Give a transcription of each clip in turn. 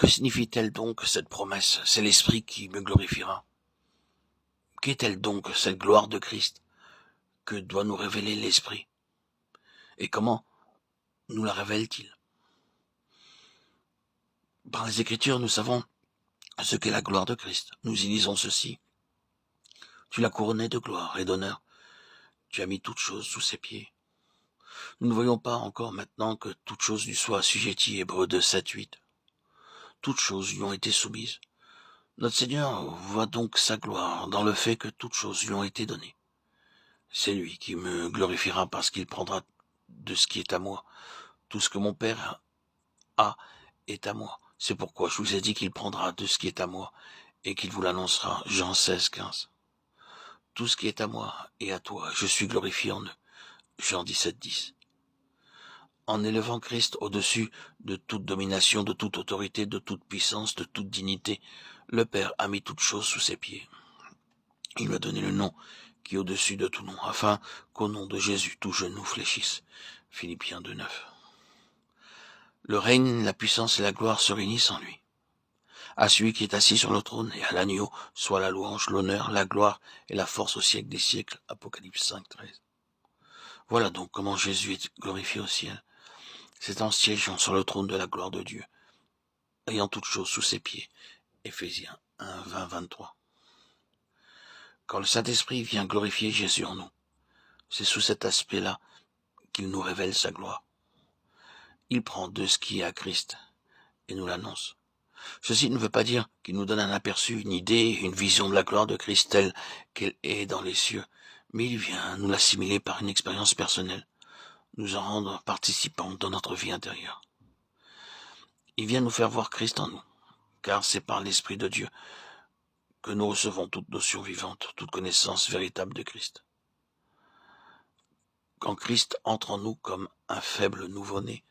Que signifie-t-elle donc cette promesse? C'est l'Esprit qui me glorifiera. Qu'est-elle donc cette gloire de Christ que doit nous révéler l'Esprit? Et comment nous la révèle-t-il? Par les Écritures, nous savons ce qu'est la gloire de Christ. Nous y lisons ceci. Tu l'as couronné de gloire et d'honneur. Tu as mis toutes choses sous ses pieds. Nous ne voyons pas encore maintenant que toutes choses lui soient assujetties. Hébreux 2, 7, 8. Toutes choses lui ont été soumises. Notre Seigneur voit donc sa gloire dans le fait que toutes choses lui ont été données. C'est lui qui me glorifiera parce qu'il prendra de ce qui est à moi. Tout ce que mon Père a est à moi. C'est pourquoi je vous ai dit qu'il prendra de ce qui est à moi et qu'il vous l'annoncera. Jean 16, 15. Tout ce qui est à moi est à toi. Je suis glorifié en eux. Jean 17, 10. En élevant Christ au-dessus de toute domination, de toute autorité, de toute puissance, de toute dignité, le Père a mis toutes choses sous ses pieds. Il lui a donné le nom qui est au-dessus de tout nom, afin qu'au nom de Jésus tout genou fléchisse. Philippiens 2, 9. Le règne, la puissance et la gloire se réunissent en lui. À celui qui est assis sur le trône et à l'agneau soit la louange, l'honneur, la gloire et la force au siècle des siècles. Apocalypse 5, 13. Voilà donc comment Jésus est glorifié au ciel. C'est en siégeant sur le trône de la gloire de Dieu, ayant toutes choses sous ses pieds. Éphésiens 1, 20, 23. Quand le Saint-Esprit vient glorifier Jésus en nous, c'est sous cet aspect-là qu'il nous révèle sa gloire. Il prend de ce qui est à Christ et nous l'annonce. Ceci ne veut pas dire qu'il nous donne un aperçu, une idée, une vision de la gloire de Christ telle qu'elle est dans les cieux, mais il vient nous l'assimiler par une expérience personnelle, nous en rendre participants dans notre vie intérieure. Il vient nous faire voir Christ en nous, car c'est par l'Esprit de Dieu que nous recevons toute notion vivante, toute connaissance véritable de Christ. Quand Christ entre en nous comme un faible nouveau-né,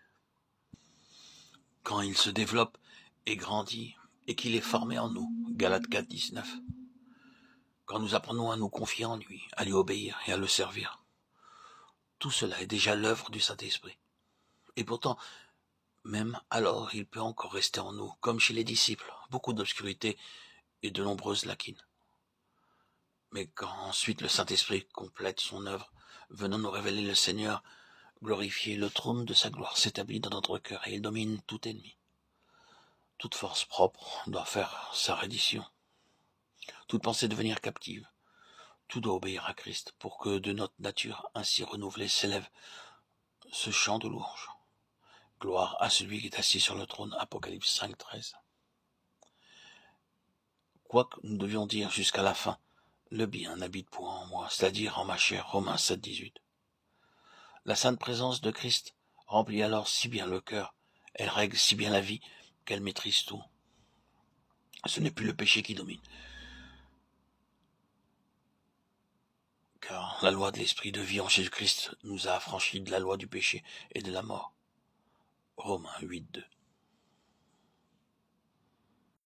quand il se développe et grandit, et qu'il est formé en nous, Galates 4, 19. Quand nous apprenons à nous confier en lui, à lui obéir et à le servir, tout cela est déjà l'œuvre du Saint-Esprit. Et pourtant, même alors, il peut encore rester en nous, comme chez les disciples, beaucoup d'obscurité et de nombreuses lacunes. Mais quand ensuite le Saint-Esprit complète son œuvre, venant nous révéler le Seigneur, glorifier, le trône de sa gloire s'établit dans notre cœur et il domine tout ennemi. Toute force propre doit faire sa reddition. Toute pensée devenir captive. Tout doit obéir à Christ pour que de notre nature ainsi renouvelée s'élève ce chant de louange. Gloire à celui qui est assis sur le trône. Apocalypse 5, 13. Quoique nous devions dire jusqu'à la fin, le bien n'habite point en moi, c'est-à-dire en ma chair. Romains 7, 18. La sainte présence de Christ remplit alors si bien le cœur, elle règle si bien la vie qu'elle maîtrise tout. Ce n'est plus le péché qui domine, car la loi de l'esprit de vie en Jésus-Christ nous a affranchis de la loi du péché et de la mort. Romains 8, 2.